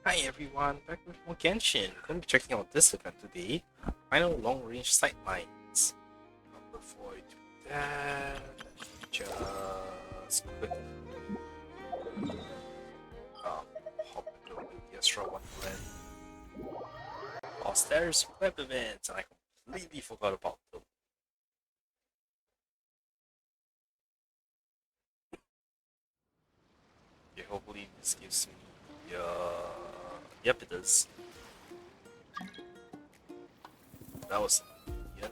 Hi everyone, back with more Genshin. Going to be checking out this event today. Final long range sightlines. But before I do that, just quick hop into the Astra Wonderland. Whilst there's web events, and I completely forgot about them. Okay, hopefully this gives me yep, it does. That was yeah.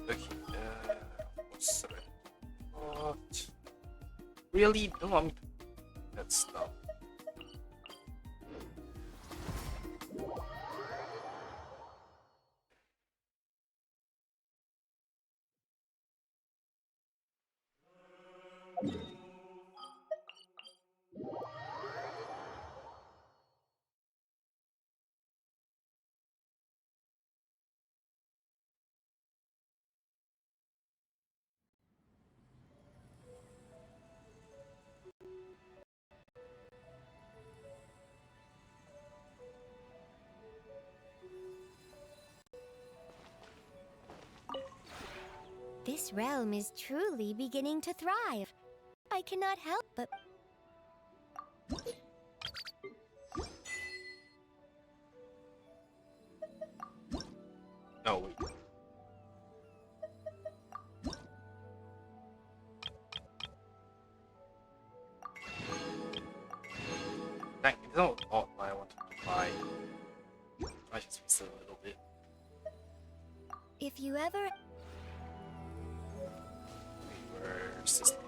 Okay, what's that? What? Really? You don't want me to do that stuff. This realm is truly beginning to thrive. I cannot help but... No, wait. Thank you. That's not what I wanted to buy. I just missed it a little bit. If you ever... Where's this thing?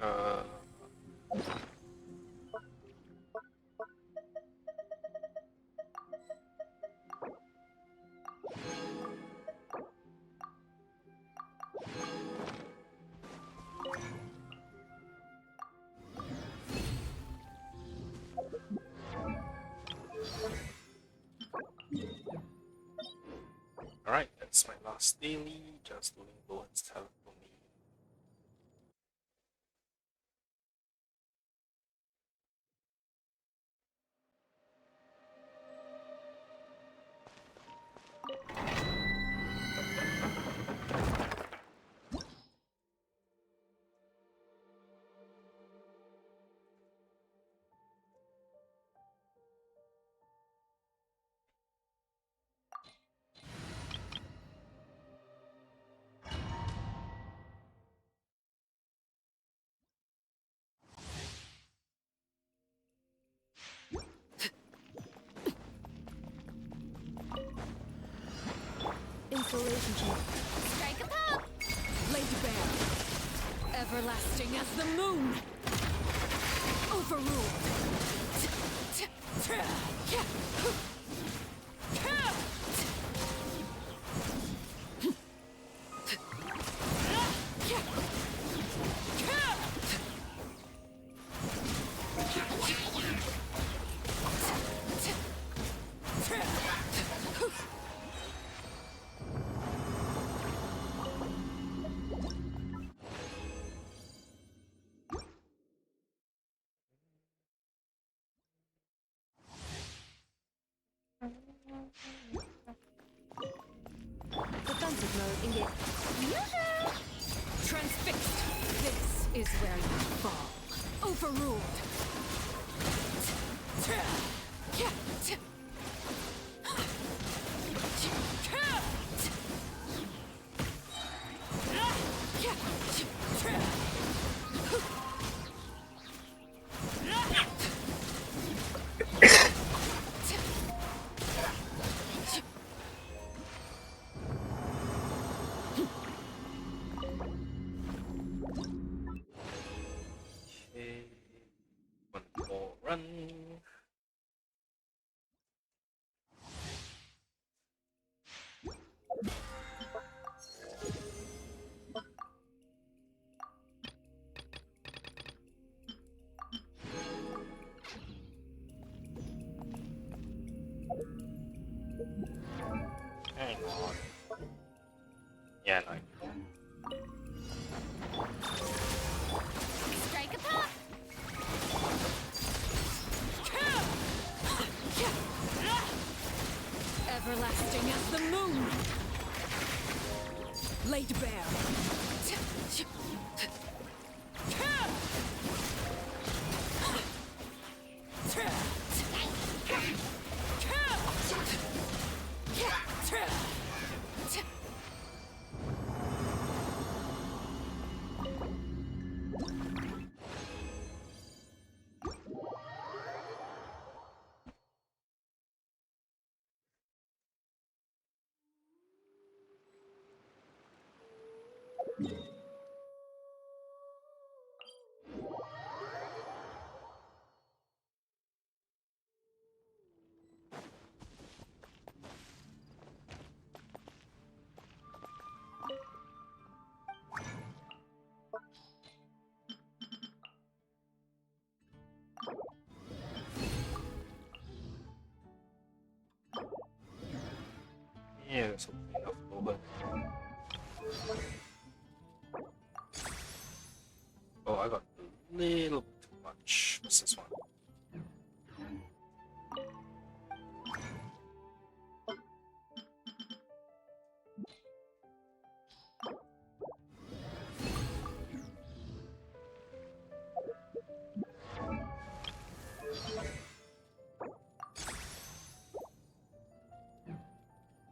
Uh, Alright, that's my last daily. Just doing Bowen's talent for me. Insulation check. Strike a pop! Lady Bear, everlasting as the moon. Overruled. Defensive mode engaged. Transfixed. This is where you fall. Overruled. Run. Hang on. Yeah, no. Strike a pop! Everlasting as the moon! Laid bare! Yeah, there's hopefully enough over. Oh, I got a little bit too much. What's this one?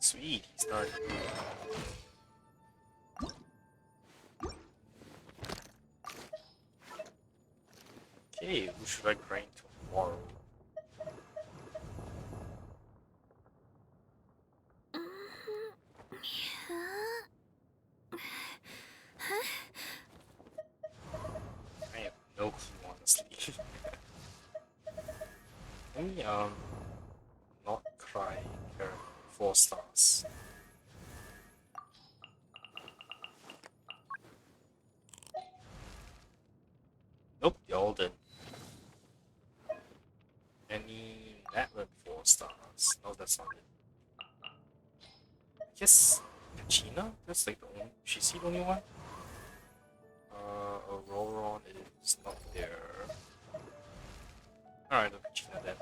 Sweet, he's done. Okay, who should I grind tomorrow? I have no clue, honestly. Let me, not cry here. 4 stars. Nope, they all did. Any Matlin 4 stars? No, that's not it. I guess Kachina? That's like the only. She's the only one? Auroron is not there. Alright, no Kachina then.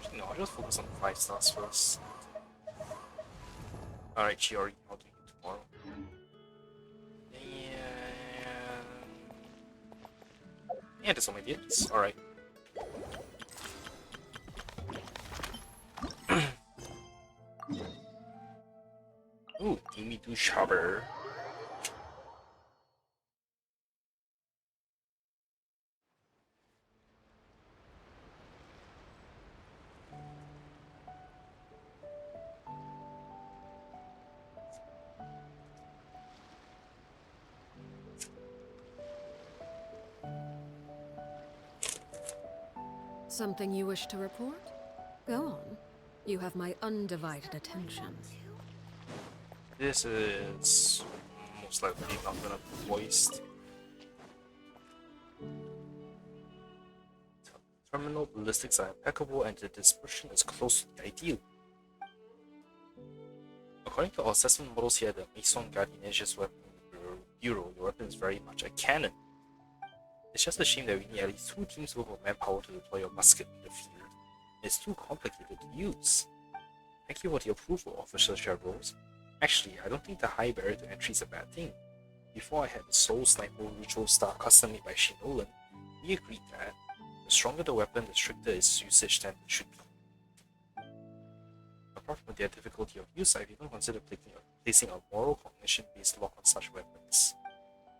Actually, no, I'll just focus on 5 stars first. Alright, Chiori, I'll do you tomorrow. Yeah, that's all my deals. Alright. Ooh, Dimi do Shabber. Something you wish to report? Go on. You have my undivided attention. This is most likely not gonna be voiced. Terminal ballistics are impeccable and the dispersion is close to the ideal. According to our assessment models here, the Maison Gardinege's weapon bureau, your weapon is very much a cannon. It's just a shame that we need at least 2 teams worth of manpower to deploy your musket in the field. It's too complicated to use. Thank you for the approval, Officer Chevrolet. Actually, I don't think the high barrier to entry is a bad thing. Before I had the Soul Sniper Ritual Star custom made by Shinolan, we agreed that the stronger the weapon, the stricter its usage than it should be. Apart from their difficulty of use, I've even considered placing a moral cognition-based lock on such weapons.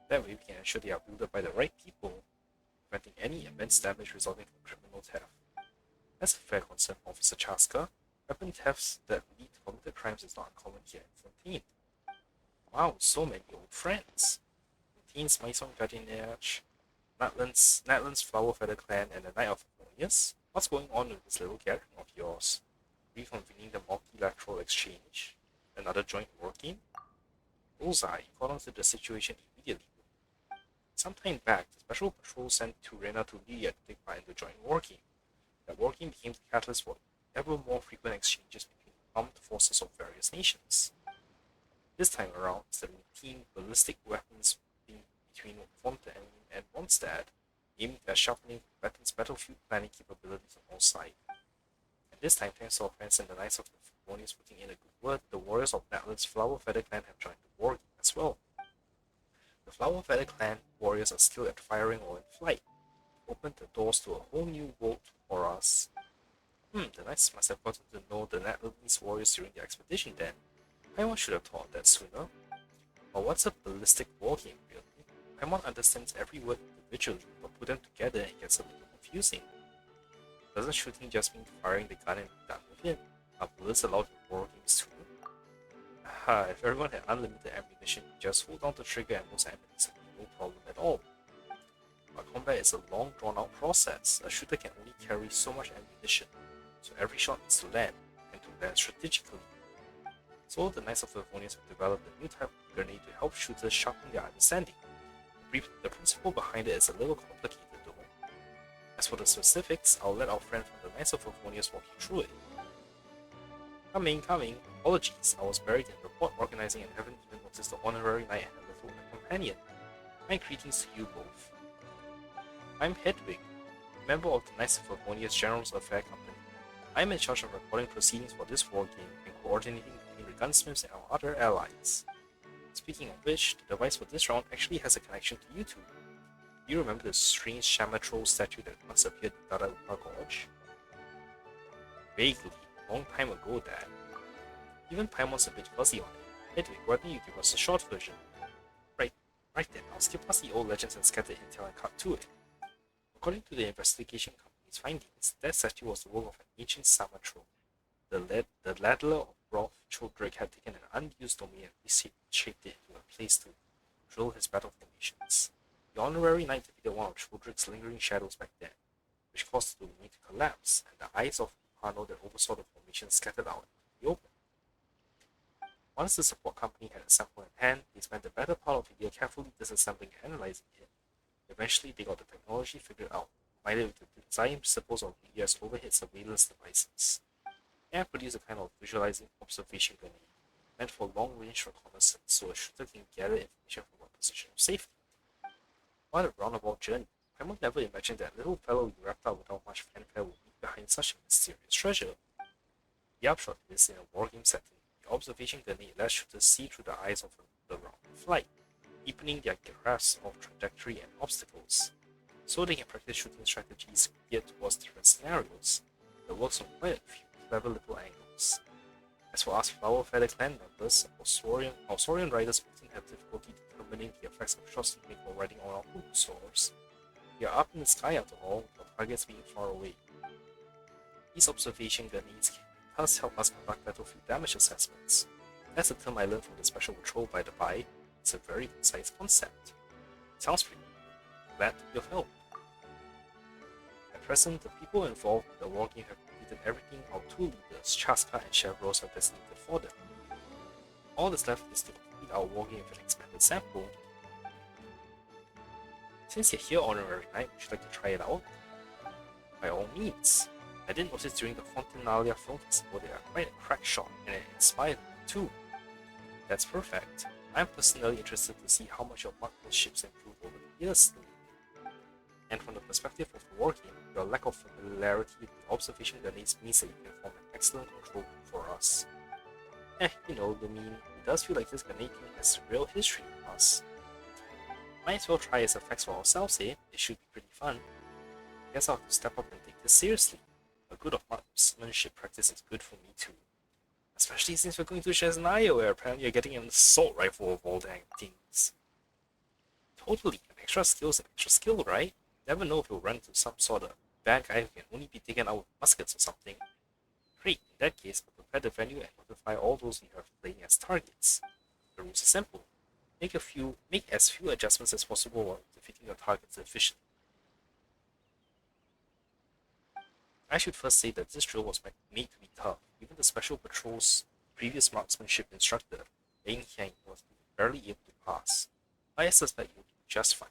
That way we can ensure they are wielded by the right people, preventing any immense damage resulting from criminal theft. That's a fair concern, Officer Chaska. Weapon thefts that lead to committed crimes is not uncommon here in Fontaine. Wow, so many old friends. Fontaine's Maison Gardinage, Natlan's Flower Feather Clan and the Knight of Harmonious? What's going on with this little gathering of yours? Reconvening the multilateral exchange? Another joint war game? Bullseye, you caught onto the situation immediately. Some time back, the Special Patrol sent Turena to Lilia to take part in the joint war game. That war game became the catalyst for ever more frequent exchanges between armed forces of various nations. This time around, it's the routine ballistic weapons between Fontaine and Mondstadt, aiming at sharpening combatants' battlefield planning capabilities on all sides. And this time, thanks to our friends and the Knights of the Favonians putting in a good word, the warriors of Natlan's Flower Feather Clan have joined the war game as well. The Flower Feather Clan warriors are skilled at firing or in flight. They've opened the doors to a whole new world for us. The Knights must have gotten to know the Natlanese warriors during the expedition then. Paimon should have thought that sooner. But what's a ballistic war game, really? Paimon understands every word individually, but put them together and gets a little confusing. Doesn't shooting just mean firing the gun and be done with it? Are bullets allowed in war games too? If everyone had unlimited ammunition, you just hold down the trigger and most enemies would be no problem at all. But combat is a long drawn-out process. A shooter can only carry so much ammunition, so every shot needs to land, and to land strategically. So the Knights of the Favonians have developed a new type of grenade to help shooters sharpen their understanding. The principle behind it is a little complicated though. As for the specifics, I'll let our friend from the Knights of Favonians walk you through it. Coming. Apologies, I was buried in report organizing and haven't even noticed the honorary knight and the little companion. My greetings to you both. I'm Hedwig, member of the Knights of Favonians General's Affair Company. I'm in charge of recording proceedings for this war game and coordinating between the gunsmiths and our other allies. Speaking of which, the device for this round actually has a connection to you two. Do you remember the strange Shaman troll statue that once appeared in Dada Upa Gorge? Vaguely, long time ago that. Even Paimon's a bit fuzzy on it. Hedwig, why don't you give us a short version? Right then, I'll skip past the old legends and scatter intel and cut to it. According to the investigation company's findings, that statue was the work of an ancient Sama troll. The Ladler of Rolf Chodrick had taken an unused domain and reshaped it into a place to drill his battle formations. The honorary knight defeated one of Chodrick's lingering shadows back then, which caused the domain to collapse, and the eyes of Pano that oversaw the formation scattered out into the open. Once the support company had a sample in hand, they spent the better part of the year carefully disassembling and analyzing it. Eventually, they got the technology figured out, combined with the design principles of VES overhead surveillance devices, and produced a kind of visualizing observation grenade, meant for long-range reconnaissance so a shooter can gather information from a position of safety. What a roundabout journey. Paimon never imagined that little fellow we wrapped up without much fanfare would be behind such a mysterious treasure. The upshot is, in a wargame setting, the observation grenade lets shooters see through the eyes of the round of flight, deepening their grasp of trajectory and obstacles, so they can practice shooting strategies geared towards different scenarios that works on quite a few clever little angles. As for us Flower Feather Clan members, our Saurian riders often have difficulty determining the effects of shots taken while riding on our Pulposaurs. We are up in the sky after all, with targets being far away. These observation grenades can thus help us conduct battlefield damage assessments. That's a term I learned from the Special Patrol by the by. It's a very concise concept. Sounds pretty good. Glad to be of help. At present, the people involved in the wargame have completed everything our two leaders, Chaska and Chevros, have designated for them. All that's left is to complete our wargame with an expanded sample. Since you're here, Honorary Knight, would you like to try it out? By all means. I did notice during the Fontanalia Film Festival they are quite a crack shot, and it inspired me too. That's perfect. I'm personally interested to see how much your marksmanship's improved over the years. And from the perspective of the wargame, your lack of familiarity with the observation grenades means that you can form an excellent control group for us. You know, Lumine, it does feel like this grenade game has real history with us. Might as well try its effects for ourselves, eh? It should be pretty fun. Guess I'll have to step up and take this seriously. A good of marksmanship practice is good for me too. Especially since we're going to Chesnaya, where apparently you're getting an assault rifle of all dang things. Totally, an extra skill is an extra skill, right? Never know if you'll run into some sort of bad guy who can only be taken out with muskets or something. Great, in that case, I'll prepare the venue and notify all those you have playing as targets. The rules are simple. Make as few adjustments as possible while defeating your targets efficiently. I should first say that this drill was made to be tough. Even the Special Patrol's previous marksmanship instructor, Ling Hiang, was barely able to pass. I suspect you'll do just fine.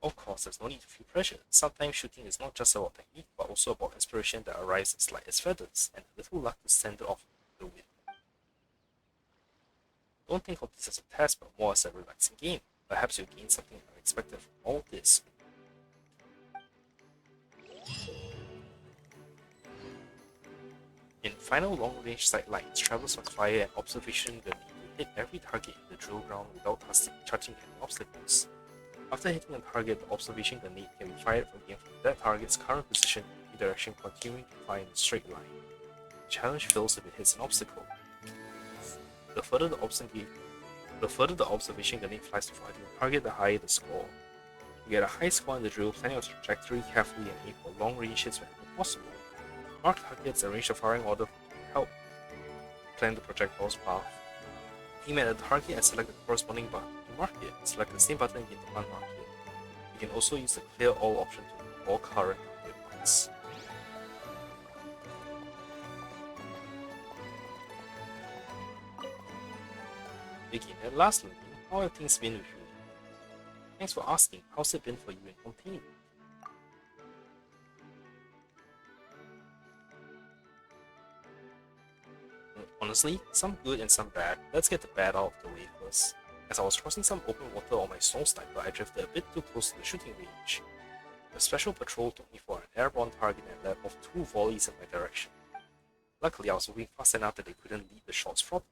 Of course, there's no need to feel pressure. Sometimes shooting is not just about technique, but also about inspiration that arrives as light as feathers, and a little luck to send it off the wind. Don't think of this as a test, but more as a relaxing game. Perhaps you'll gain something unexpected from all this. In final long-range sightlines, travelers must fire an observation grenade to hit every target in the drill ground without touching any obstacles. After hitting a target, the observation grenade can be fired again from that target's current position in any direction, continuing to fire in a straight line. The challenge fails if it hits an obstacle. The further the observation grenade flies to fighting the target, the higher the score. To get a high score in the drill, plan your trajectory carefully and aim for long-range hits whenever possible. Mark targets, arrange the firing order to help plan the projectile's path. Aim at a target and select the corresponding button to mark it. Select the same button again to unmark it. You can also use the clear all option to remove all current target marks. Begin and lastly, how have things been with you? Thanks for asking. How's it been for you in containment? Honestly, some good and some bad. Let's get the bad out of the way first. As I was crossing some open water on my snow sniper, I drifted a bit too close to the shooting range. The special patrol took me for an airborne target and let off 2 volleys in my direction. Luckily, I was moving fast enough that they couldn't lead the shots properly.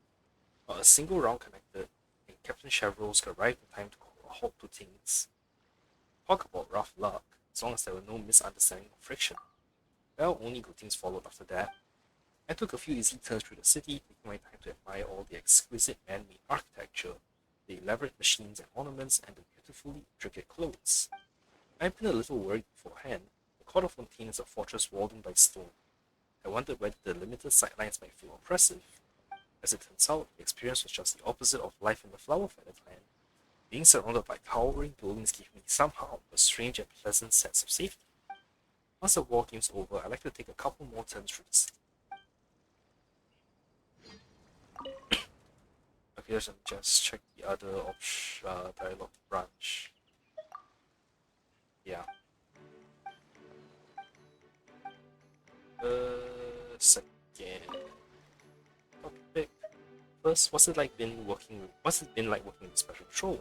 Not a single round connected, and Captain Chevroles arrived in time to call a halt to things. Talk about rough luck, as long as there were no misunderstanding or friction. Well, only good things followed after that. I took a few easy turns through the city, taking my time to admire all the exquisite man-made architecture, the elaborate machines and ornaments, and the beautifully intricate clothes. I'd been a little worried beforehand. The Court of Fontaine is a fortress walled in by stone. I wondered whether the limited sightlines might feel oppressive. As it turns out, the experience was just the opposite of life in the Flower Feather Clan. Being surrounded by towering buildings gave me somehow a strange and pleasant sense of safety. Once the war game's over, I'd like to take a couple more turns through the city. Okay, let's just check the other dialogue branch. Yeah. Second topic. First, what's it been like working with Special Patrol?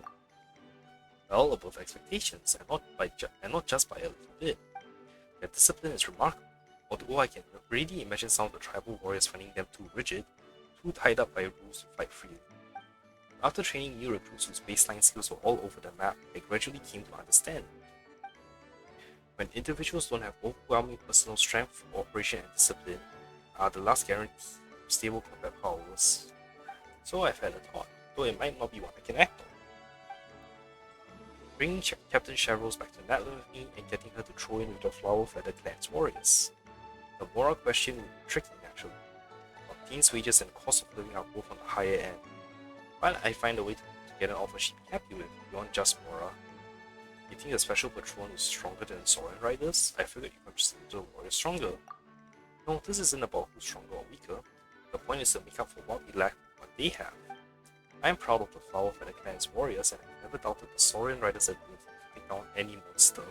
Well, above expectations, and not just by a little bit. Their discipline is remarkable. Although I can already imagine some of the tribal warriors finding them too rigid, too tied up by rules to fight freely. After training new recruits whose baseline skills were all over the map, I gradually came to understand. When individuals don't have overwhelming personal strength, cooperation, and discipline, are the last guarantee of stable combat powers. So I've had a thought, though it might not be one I can act on. Bringing Captain Chevroles back to Natlan with me and getting her to throw in with the Flower Feather Clan's warriors. The moral question would be tricky naturally. Fontaine's wages and cost of living are both on the higher end. While I find a way to get an offer she'd be happy with beyond just Mora. You think the Special Patrol is stronger than Soren Riders? I figured you consider the warriors stronger. No, this isn't about who's stronger or weaker. The point is to make up for what we lack and what they have. I am proud of the Flower Feather Clan's warriors, and I've never doubted the Saurian Riders' ability to take down any monster.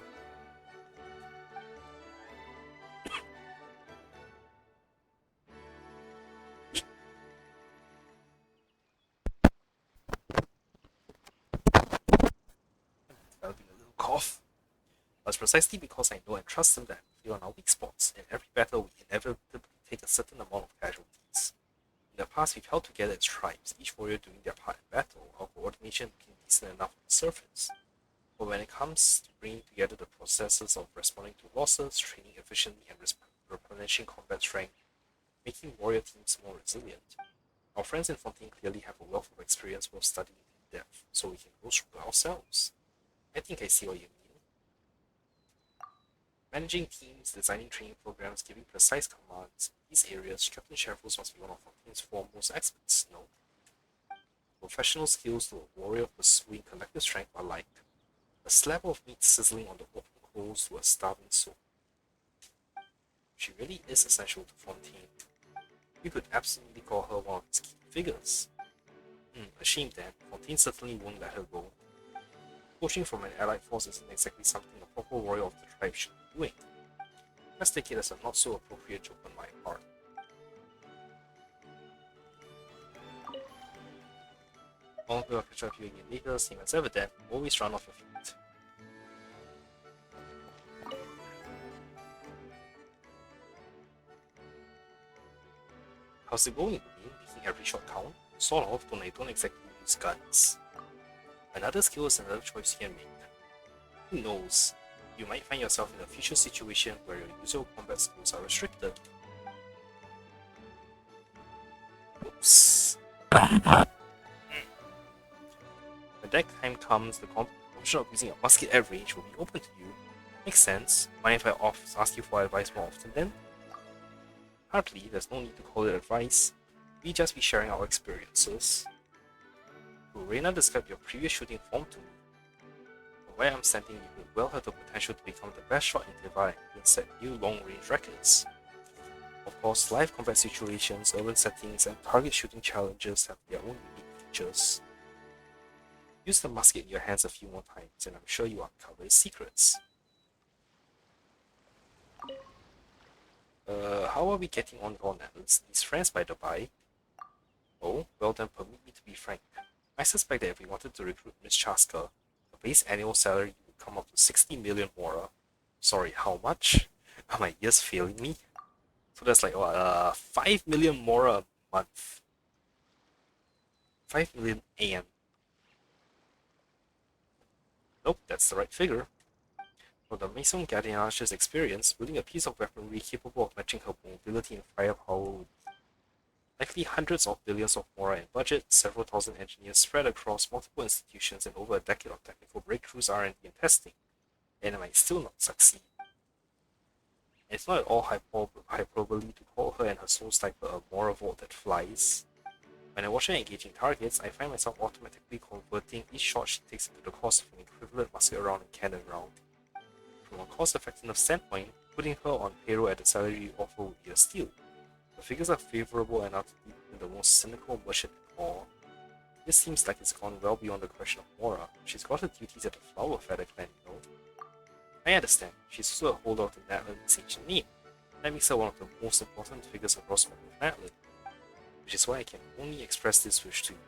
Developing a little cough. But it's precisely because I know and trust them that I feel on our weak spots. In every battle, we inevitably take a certain amount of casualties. In the past, we've held together as tribes, each warrior doing their part in battle, our coordination looking decent enough on the surface. But when it comes to bringing together the processes of responding to losses, training efficiently, and replenishing combat strength, making warrior teams more resilient, our friends in Fontaine clearly have a wealth of experience worth studying in depth, so we can grow stronger ourselves. I think I see what you mean. Managing teams, designing training programs, giving precise commands in these areas, Captain Chevroles must be one of Fontaine's foremost experts, no? Professional skills to a warrior pursuing collective strength are like a slab of meat sizzling on the open coals to a starving soul. She really is essential to Fontaine. You could absolutely call her one of its key figures. A shame then, Fontaine certainly won't let her go. Poaching from an allied force isn't exactly something a proper warrior of the tribe should be doing. Let's take it as a not so appropriate joke on my part. I'll catch up with you again later, same as ever then, always run off your feet. How's it going with me? Making every shot count? Sort of, but I don't exactly use guns. Another skill is another choice you can make. Who knows? You might find yourself in a future situation where your usual combat skills are restricted. Oops. When that time comes, the option of using a musket at range will be open to you. Makes sense. Mind if I ask you for advice more often then? Hardly, there's no need to call it advice. We just be sharing our experiences. Reina described your previous shooting form to me. From where I'm standing, you could well have the potential to become the best shot in Divine and set new long-range records. Of course, live combat situations, urban settings, and target shooting challenges have their own unique features. Use the musket in your hands a few more times, and I'm sure you uncover its secrets. How are we getting on with these friends, by the by? Oh, well then permit me to be frank. I suspect that if we wanted to recruit Miss Chaska, the base annual salary would come up to 60 million mora. Sorry, how much? Are my ears failing me? So that's like, what, 5 million mora a month. 5 million AM. Nope, that's the right figure. From the Maison Gardiennage's experience, building a piece of weaponry capable of matching her mobility and firepower would likely hundreds of billions of mora in budget, several thousand engineers spread across multiple institutions, and over a decade of technical breakthroughs, R&D, and testing, and it might still not succeed. And it's not at all hyperbole to call her and her soul sniper a mora vault that flies. When I watch her engaging targets, I find myself automatically converting each shot she takes into the cost of an equivalent musket round and cannon round. From a cost-effectiveness standpoint, putting her on payroll at the salary you offer would be a steal. The figures are favorable enough to be the most cynical merchant in all. This seems like it's gone well beyond the question of Mora. She's got her duties at the Flower Feather Clan, you know. I understand, she's also a holder of the Natlan's ancient name. That makes her one of the most important figures across all of Natlan, which is why I can only express this wish to you.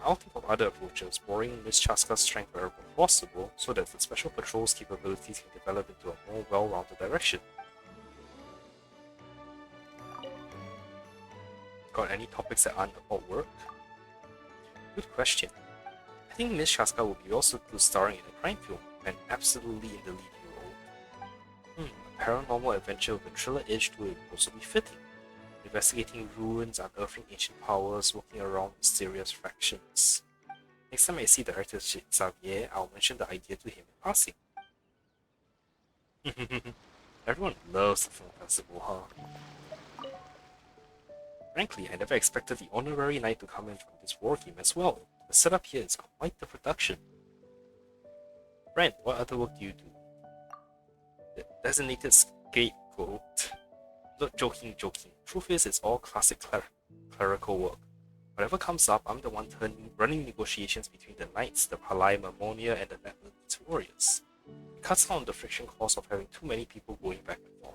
I'll think of other approaches, borrowing Miss Chaska's strength wherever possible, so that the Special Patrol's capabilities can develop into a more well-rounded direction. Got any topics that aren't about work? Good question. I think Miss Chaska would be well suited to starring in a crime film, and absolutely in the leading role. A paranormal adventure with a thriller edge to it would also be fitting. Investigating ruins, unearthing ancient powers, working around mysterious fractions. Next time I see director Xavier, I'll mention the idea to him in passing. Everyone loves the film festival, huh? Frankly, I never expected the honorary knight to come in from this war game as well. The setup here is quite the production. Brent, what other work do you do? The designated scapegoat. Not joking. Truth is, it's all classic clerical work. Whatever comes up, I'm the one running negotiations between the knights, the Palai Mammonia, and the Netherlands warriors. It cuts down the friction cost of having too many people going back and forth.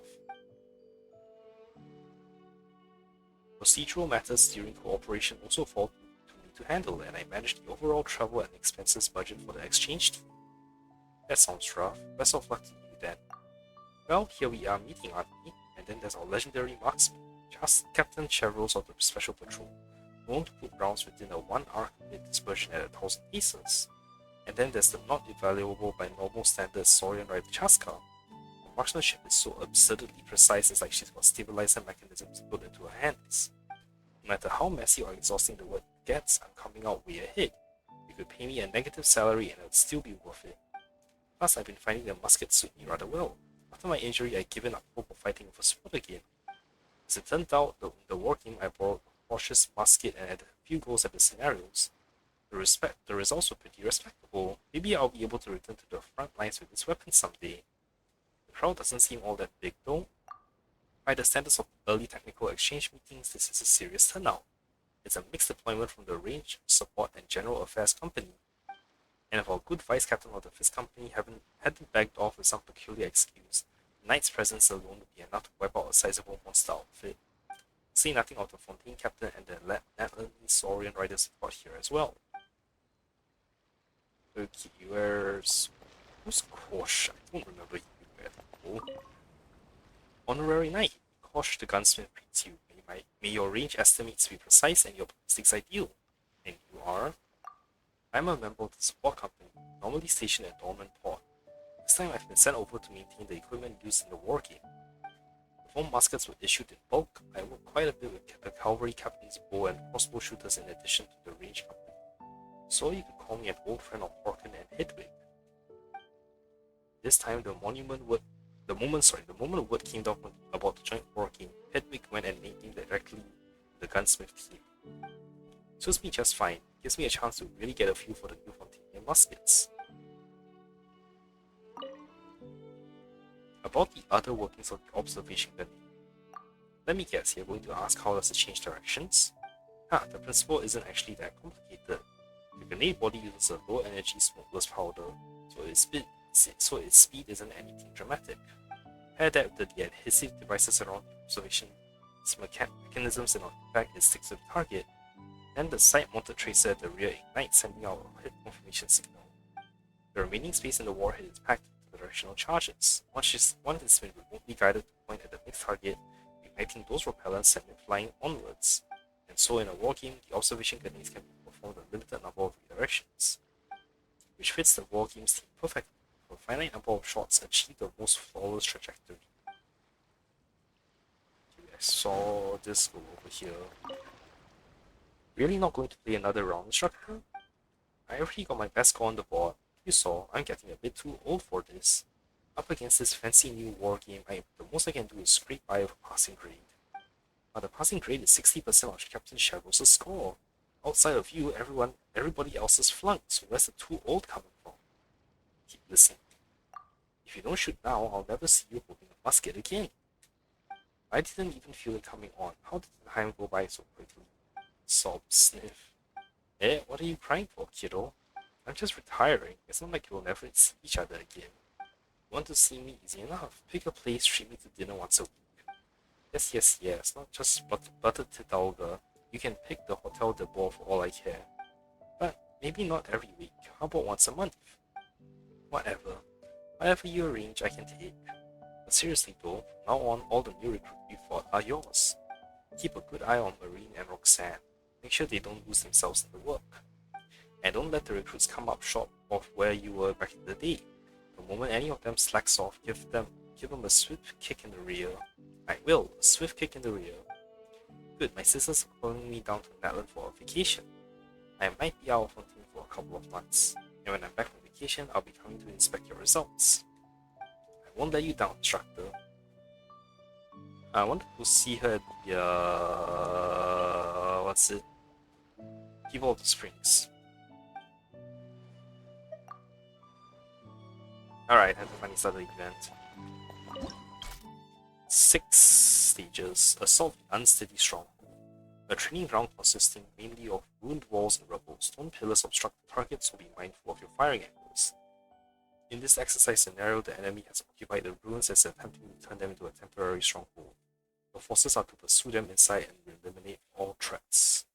Procedural matters during cooperation also fall to me to handle, and I manage the overall travel and expenses budget for the exchange team. That sounds rough. Best of luck to you then. Well, here we are meeting, aren't we? And then there's our legendary marksman, Captain Chevros of the Special Patrol, known to put rounds within a 1 arc mid dispersion at 1,000 paces. And then there's the not evaluable by normal standards Saurian Rider Chaska. Her marksmanship is so absurdly precise, it's like she's got stabilizer mechanisms built into her hands. No matter how messy or exhausting the work gets, I'm coming out way ahead. You could pay me a negative salary and it would still be worth it. Plus, I've been finding the musket suit me rather well. After my injury, I'd given up hope of fighting with a sword again. As it turned out, in the war game, I borrowed a cautious musket and added a few goals at the scenarios. The results were pretty respectable. Maybe I'll be able to return to the front lines with this weapon someday. The crowd doesn't seem all that big though. By the standards of early technical exchange meetings, this is a serious turnout. It's a mixed deployment from the range, support, and general affairs company. And if our good vice captain of the 5th company hadn't backed off with some peculiar excuse, the knight's presence alone would be enough to wipe out a sizable monster outfit. Say nothing of the Fontaine captain and the Natlan Saurian rider support here as well. Okay, who's Kosh? I don't remember you at all. Honorary Knight. Kosh the gunsmith greets you. May your range estimates be precise and your ballistics ideal. And you are? I'm a member of the support company, normally stationed at Dormant Port. This time I've been sent over to maintain the equipment used in the war game. Before muskets were issued in bulk, I worked quite a bit with the cavalry captain's bow and crossbow shooters in addition to the range company. So you could call me an old friend of Horken and Hedwig. This time the moment word came down about the joint war game, Hedwig went and named me directly the gunsmith team. Suits me just fine, gives me a chance to really get a feel for the new Fontanian muskets. About the other workings of the observation grenade. Let me guess, you're going to ask how does it change directions? The principle isn't actually that complicated. The grenade body uses a low energy smokeless powder, so its speed isn't anything dramatic. Pair that with the adhesive devices around the observation mechanisms and on impact it sticks to the target. Then the side-mounted tracer at the rear ignites, sending out a hit confirmation signal. The remaining space in the warhead is packed with directional charges. Once it's been remotely guided to point at the next target, igniting those propellants send it flying onwards. And so in a war game, the observation grenades can be performed a limited number of redirections, which fits the war game's theme perfectly. For a finite number of shots, achieve the most flawless trajectory. Okay, I saw this go over here. Really not going to play another round, instructor? I already got my best score on the board. You saw, I'm getting a bit too old for this. Up against this fancy new war game, the most I can do is scrape by with a passing grade. But the passing grade is 60% of Captain Shavos' score. Outside of you, everybody else is flunked, so where's the too old coming from? Keep listening. If you don't shoot now, I'll never see you holding a musket again. I didn't even feel it coming on. How did the time go by so quickly? Sob, sniff. What are you crying for, kiddo? I'm just retiring. It's not like we'll never see each other again. You want to see me? Easy enough. Pick a place, treat me to dinner once a week. Yes. Not just buttered tidalga. You can pick the Hotel de Bois for all I care. But maybe not every week. How about once a month? Whatever. Whatever you arrange, I can take. But seriously though, from now on, all the new recruits we fought are yours. Keep a good eye on Marine and Roxanne. Make sure they don't lose themselves in the work. And don't let the recruits come up short of where you were back in the day. The moment any of them slacks off, give them a swift kick in the rear. I will, a swift kick in the rear. Good, my sisters are calling me down to Natlan for a vacation. I might be out of hunting for a couple of months, and when I'm back from vacation, I'll be coming to inspect your results. I won't let you down, instructor. I wanted to see her at the, People of the Springs. Alright, time to finally start the event. 6 stages. Assault the unsteady stronghold. A training ground consisting mainly of ruined walls and rubble. Stone pillars obstruct the target, so be mindful of your firing angles. In this exercise scenario, the enemy has occupied the ruins as attempting to turn them into a temporary stronghold. The forces are to pursue them inside and eliminate all threats.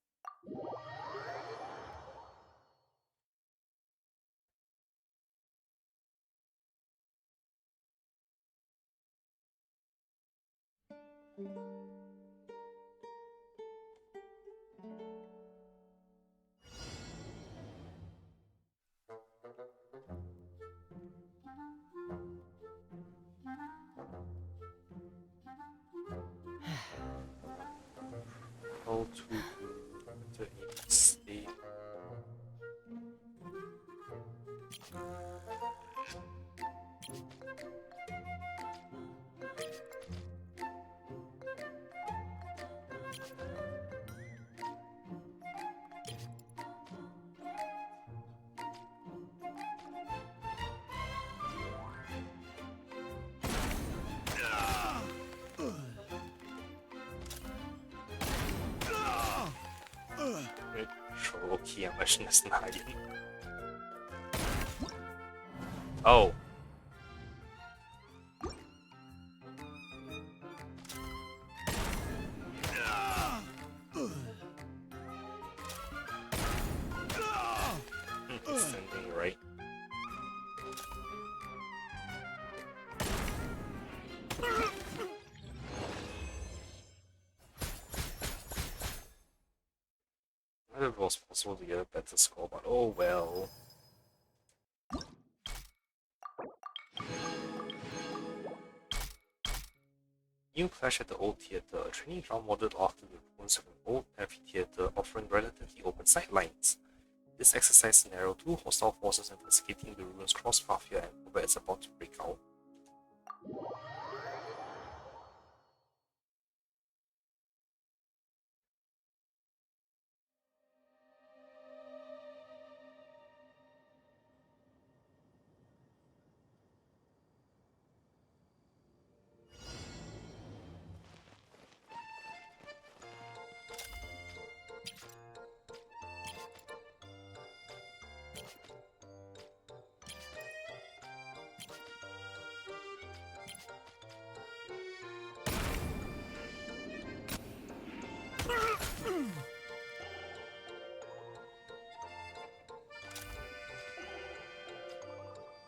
How to enter a state. guarantee unless it's not. Oh. Sending right. I thought it was possible to get a better score, but oh well. New Clash at the Old Theatre, a training ground modeled after the ruins of an old amphitheater offering relatively open sightlines. This exercise scenario, two hostile forces investigating the ruins cross mafia and combat is about to break out.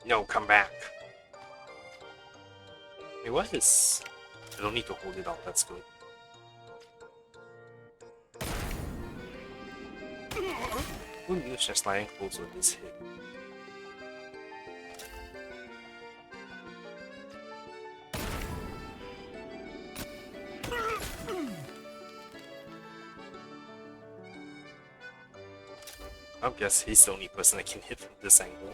No, come back. Wait, what is... I don't need to hold it out, that's good. Who knew just lying close with this hit? I guess he's the only person that can hit from this angle.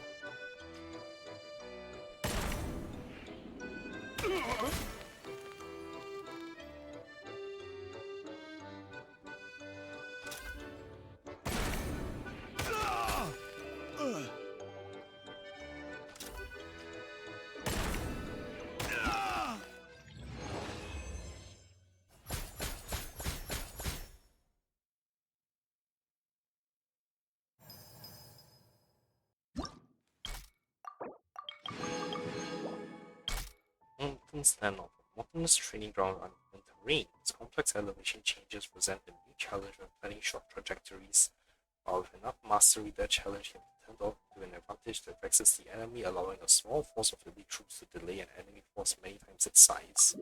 Mountains standoff. Mountainous training ground on terrain. Its complex elevation changes present a new challenge when planning short trajectories. While with enough mastery, that challenge can be turned off to an advantage that vexes the enemy, allowing a small force of elite troops to delay an enemy force many times its size.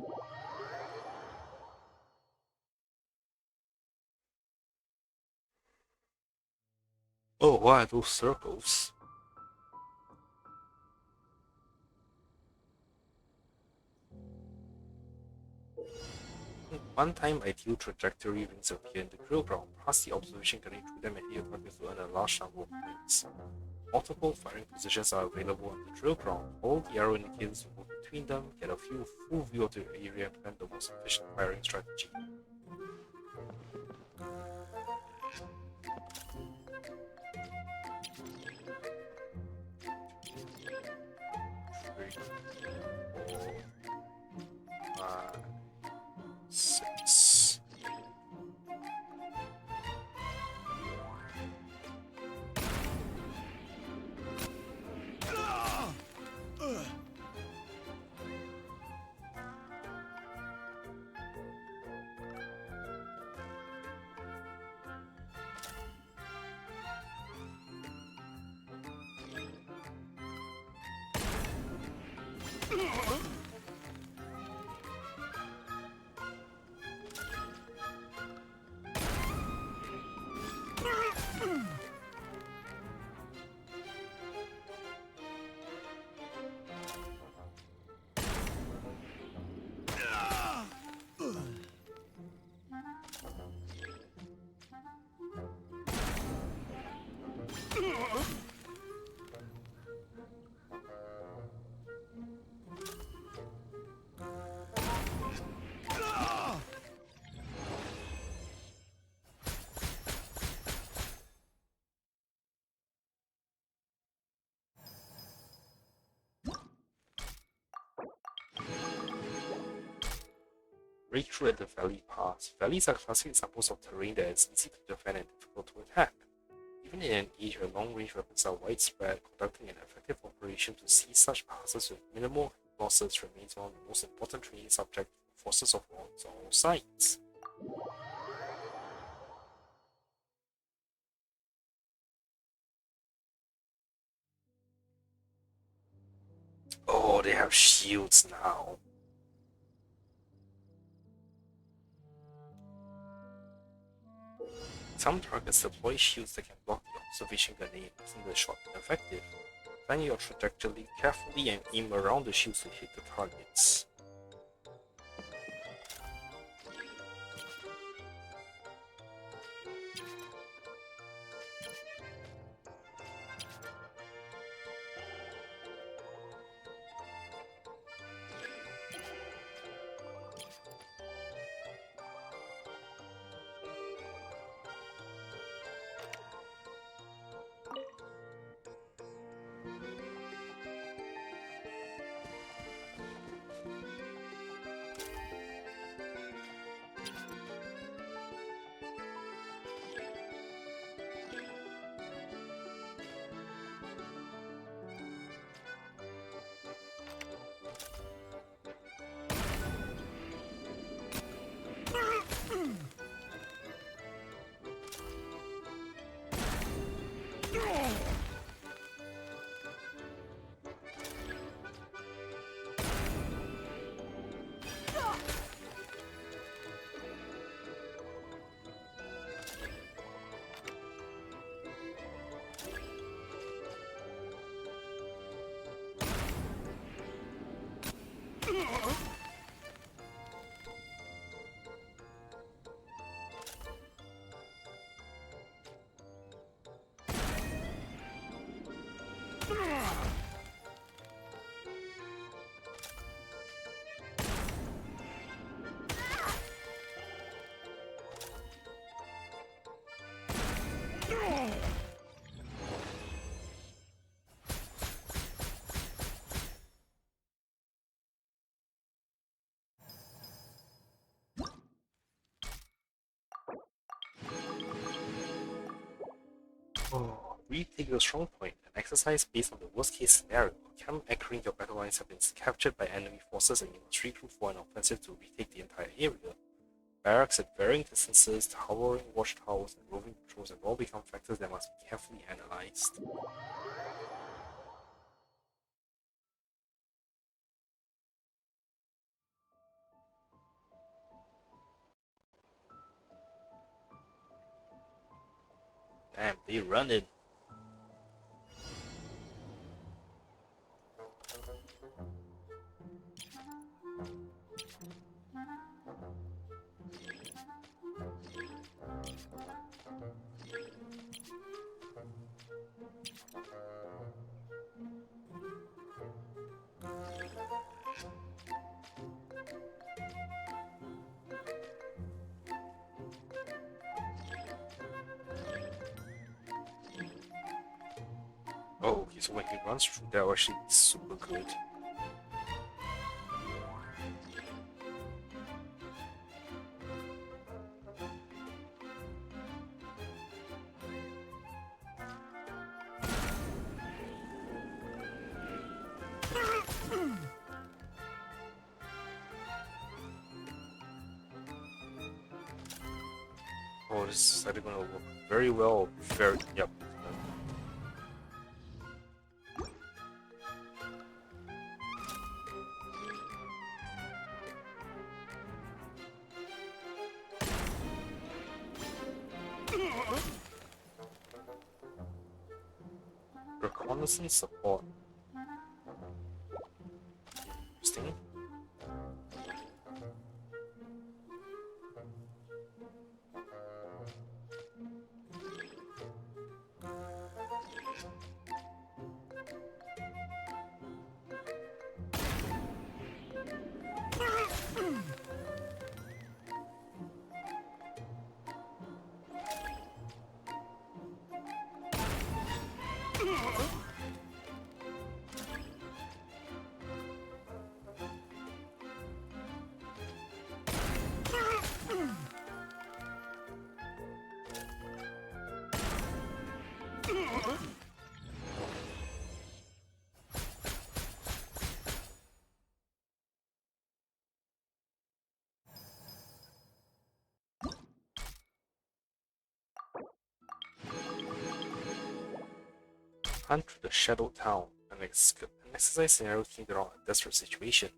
Oh, what are those circles? One time ideal trajectory rings appear in the drill ground, past the observation gunning through them and hit your target to earn a large number of points. Multiple firing positions are available on the drill ground. Hold the arrow indicators to move between them, get a full view of the area and plan the most efficient firing strategy. Three, 4, 5, 6. Breakthrough at the valley pass. Valleys are classic examples of terrain that is easy to defend and difficult to attack. Even in an age where long-range weapons are widespread, conducting an effective operation to seize such passes with minimal losses remains one of the most important training subjects for forces of war on all sides. Oh, they have shields now. Some targets deploy shields that can block the observation grenade, making the shot ineffective. Plan your trajectory carefully and aim around the shields to hit the targets. Oh, retake the strong point, an exercise based on the worst case scenario. Camp anchoring your battle lines have been captured by enemy forces and you must regroup for an offensive to retake the entire area. Barracks at varying distances, towering watchtowers, and roving patrols have all become factors that must be carefully analyzed. Damn, they run it. Oh, okay, so when he runs through, that will actually be super good. Oh, this is either gonna work very well or very. Yep. Reconnaissance support. Interesting. hunt through the Shadowed Town, an exercise scenario themed around a desperate situation.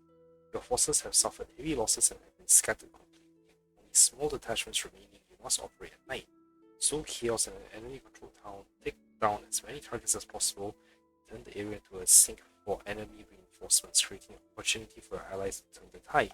Your forces have suffered heavy losses and have been scattered completely. Only small detachments remaining, you must operate at night. Sow chaos in an enemy-controlled town, take down as many targets as possible, turn the area into a sink for enemy reinforcements, creating an opportunity for your allies to turn the tide.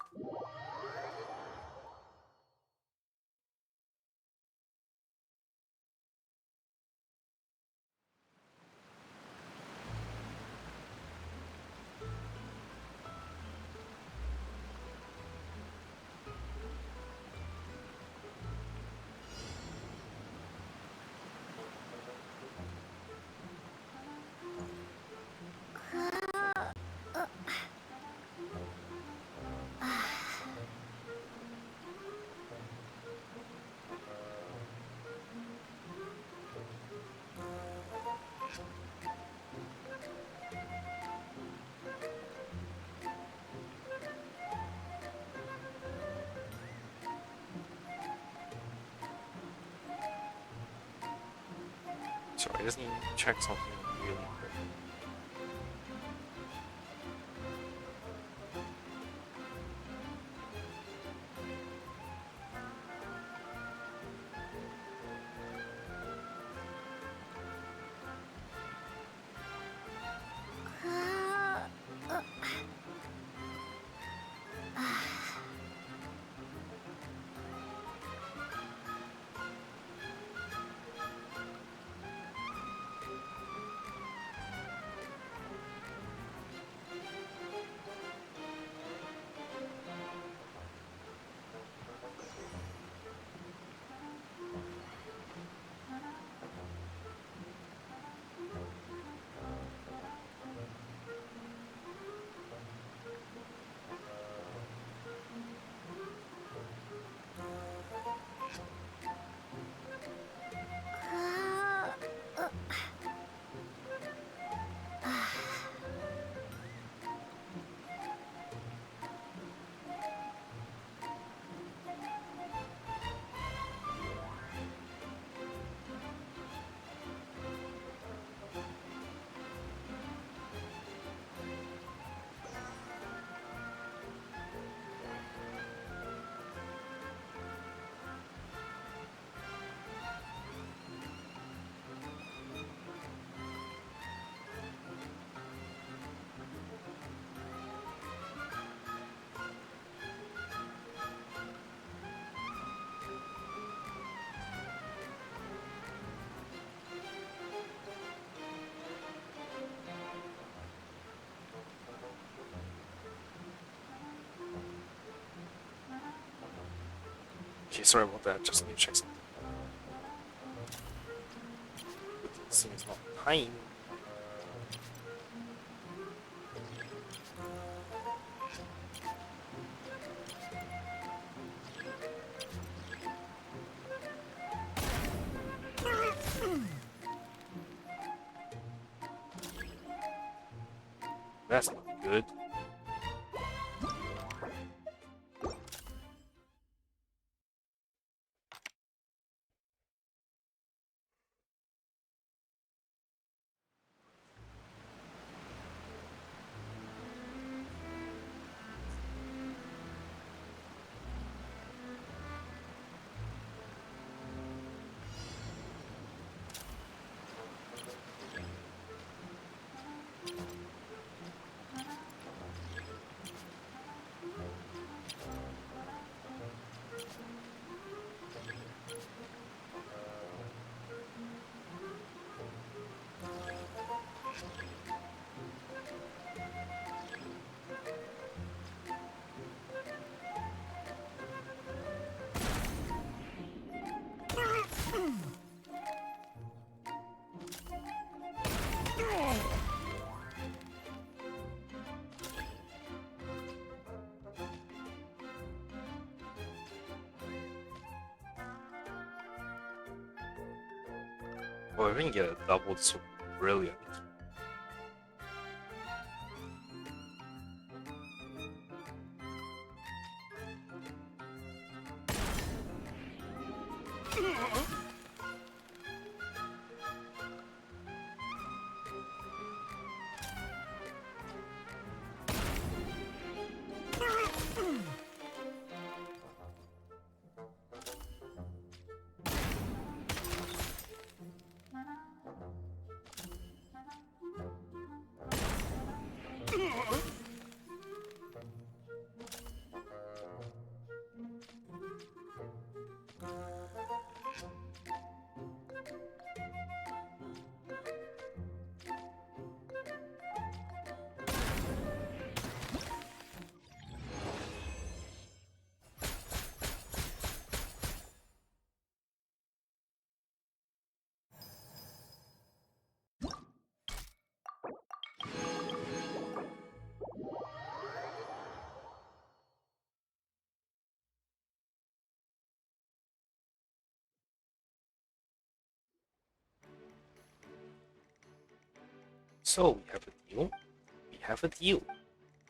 So I just need to check something really quick. Okay, sorry about that, just need to check something. It seems not time. That's not good. Well, if we can get a double, it's so brilliant. So we have a deal. We have a deal.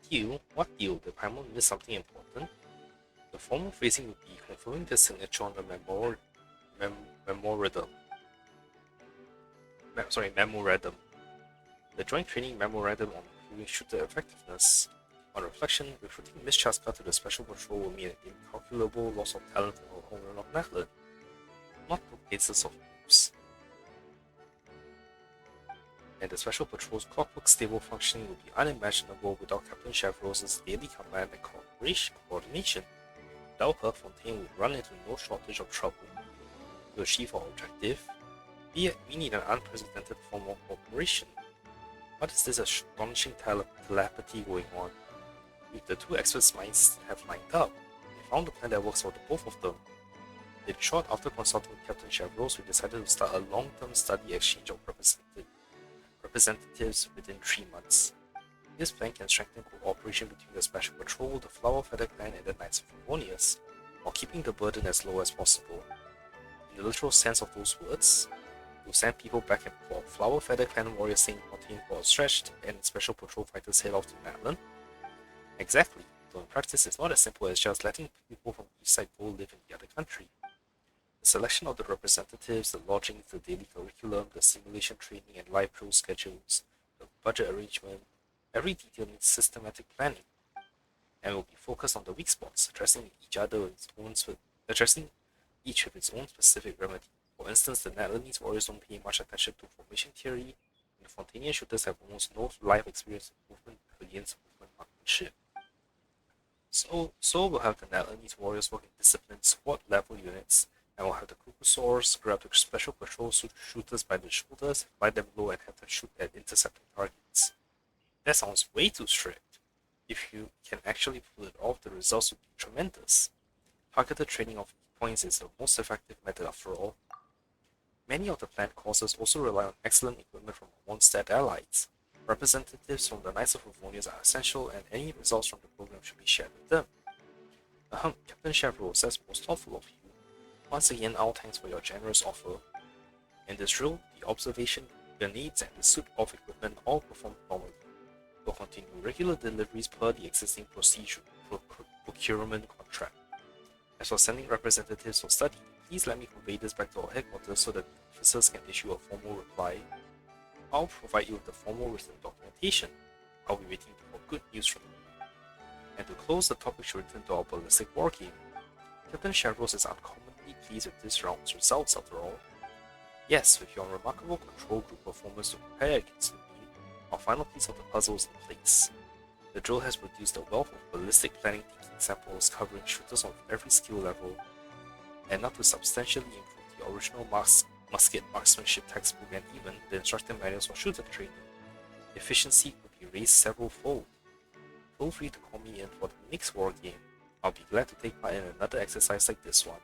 Deal? What deal? The Paimon missed something important. The formal phrasing would be confirming the signature on the memorandum. Memorandum. The joint training memorandum on improving shooter effectiveness. On reflection, recruiting Miss Chaska to the Special Patrol will mean an incalculable loss of talent in our homeland of Natlan, not the basis of moves. And the Special Patrol's clockwork stable functioning would be unimaginable without Captain Chevrose's daily command and coordination. Without her, Fontaine would run into no shortage of trouble. To achieve our objective, we need an unprecedented form of cooperation. What is this astonishing telepathy going on? If the two experts' minds have lined up, they found a plan that works for the both of them. In short, after consulting with Captain Chevrose, we decided to start a long-term study exchange of representatives within 3 months. This plan can strengthen cooperation between the Special Patrol, the Flower Feather Clan, and the Knights of Favonius, while keeping the burden as low as possible. In the literal sense of those words, we'll send people back and forth. Flower Feather Clan warriors staying Fontaine for a stretch, and Special Patrol fighters head off to Natlan. Exactly, though in practice it's not as simple as just letting people from each side go live in the other country. The selection of the representatives, the lodging, the daily curriculum, the simulation training and live drill schedules, the budget arrangement, every detail needs systematic planning, and will be focused on the weak spots, addressing each with its own specific remedy. For instance, the Netherlands warriors don't pay much attention to formation theory, and the Fontanian shooters have almost no life experience in movement against movement marksmanship. So we'll have the Netherlands warriors work in discipline squad level units, and we'll have the Kukusaurs grab the special patrol shooters by the shoulders, fly them low, and have them shoot at intercepting targets. That sounds way too strict. If you can actually pull it off, the results would be tremendous. Targeted training of points is the most effective method after all. Many of the planned courses also rely on excellent equipment from our Mondstadt allies. Representatives from the Knights of Favonius are essential, and any results from the program should be shared with them. Captain Chevrose, that's most thoughtful of you. Once again, our thanks for your generous offer. In this drill, the observation, the needs, and the suit of equipment all performed normally. We'll continue regular deliveries per the existing procurement contract. As for sending representatives for study, please let me convey this back to our headquarters so that the officers can issue a formal reply. I'll provide you with the formal written documentation. I'll be waiting for good news from you. And to close the topic should return to our ballistic wargame. Captain Chevrose is uncommonly pleased with this round's results after all. Yes, with your remarkable control group performance to prepare against me, our final piece of the puzzle is in place. The drill has produced a wealth of ballistic planning thinking samples covering shooters of every skill level, and not to substantially improve the original musket marksmanship textbook and even the instructor manuals for shooter training, efficiency could be raised several fold. Feel free to call me in for the next war game. I'll be glad to take part in another exercise like this one.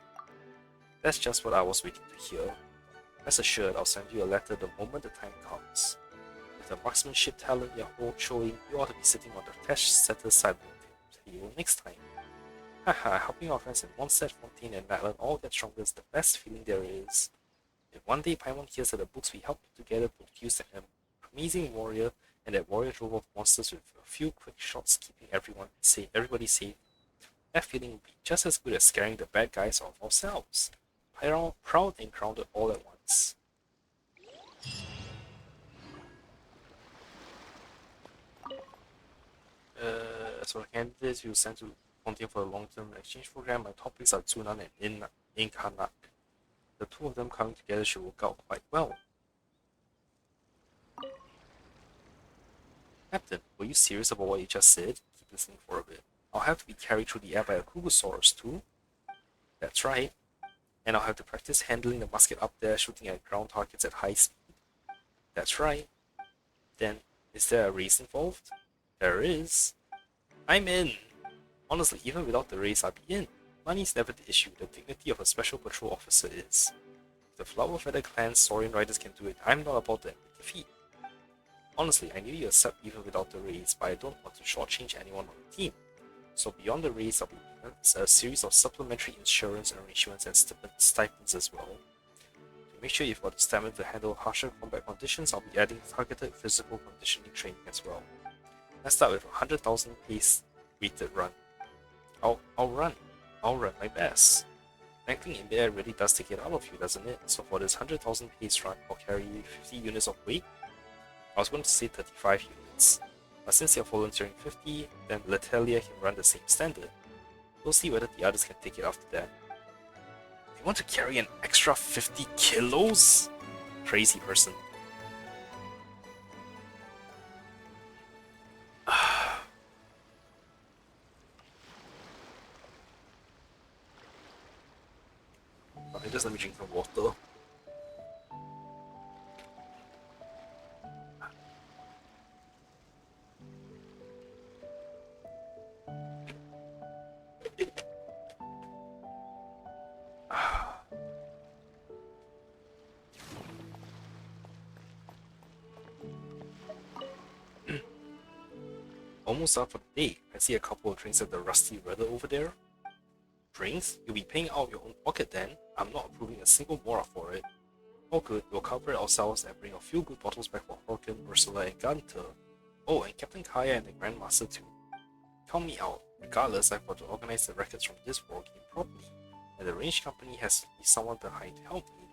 That's just what I was waiting to hear. Rest assured, I'll send you a letter the moment the time comes. With the marksmanship talent you're showing, you ought to be sitting on the cash setter side of the table next time. Haha, helping our friends in Mondstadt, Fontaine, and Natlan all get stronger is the best feeling there is. If one day Paimon hears that the books we helped put together produced an amazing warrior, and that warrior drove off monsters with a few quick shots keeping everybody safe, that feeling would be just as good as scaring the bad guys off ourselves. Proud and grounded all at once. As for the candidates you sent to Fontaine for the long-term exchange program, my topics are Tsunan and Inkarnak. The two of them coming together should work out quite well. Captain, were you serious about what you just said? Keep listening for a bit. I'll have to be carried through the air by a Kugusaurus too? That's right. And I'll have to practice handling the musket up there, shooting at ground targets at high speed. That's right. Then, is there a race involved? There is. I'm in! Honestly, even without the race, I'd be in. Money's never the issue, the dignity of a special patrol officer is. If the Flower Feather Clan's Saurian riders can do it, I'm not about to admit defeat. Honestly, I knew you'd accept even without the race, but I don't want to shortchange anyone on the team. So beyond the race, I'll be a series of supplementary insurance arrangements and stipends as well. To To make sure you've got the stamina to handle harsher combat conditions, I'll be adding targeted physical conditioning training as well. Let's start with a 100,000 pace weighted run. I'll run my best. Ranking in midair really does take it out of you, doesn't it? So for this 100,000 pace run, I'll carry 50 units of weight. I was going to say 35 units, but since you're volunteering 50, then Latelia can run the same standard. We'll see whether the others can take it after that. You want to carry an extra 50 kilos? Crazy person. Okay, just let me drink some water. Almost up for the day. I see a couple of drinks at the Rusty Rudder over there. Drinks? You'll be paying out of your own pocket then? I'm not approving a single mora for it. Oh good, we'll cover it ourselves and bring a few good bottles back for Horkin, Ursula, and Gunter. Oh, and Captain Kaya and the Grandmaster too. Count me out. Regardless, I've got to organize the records from this war game properly, and the range company has to be someone behind to help me.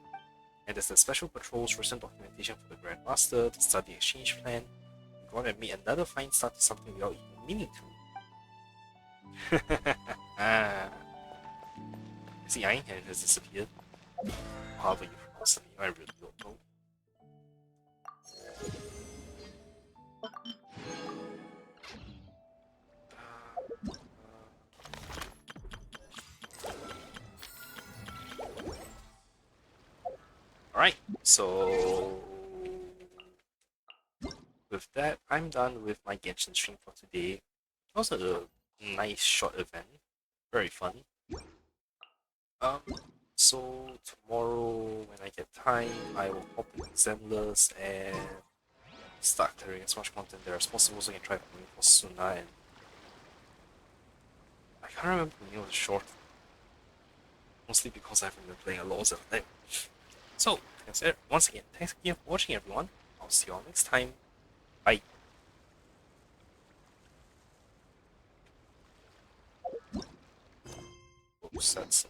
And there's the special patrols, recent documentation for the Grandmaster, the study exchange plan. I'm gonna make another fine start to something without even meaning to. See, Einhorn has disappeared. However you pronounce the name, I really don't know. Alright, so with that, I'm done with my Genshin stream for today. It was a nice short event, very fun. So tomorrow when I get time, I will hop into Zenless and start clearing as much content there as possible so I can try going for Suna, and I can't remember the name of the short, mostly because I haven't been playing a lot of Zelda. So, that's it. Once again, thanks again for watching everyone. I'll see you all next time. Bye. Oops, that's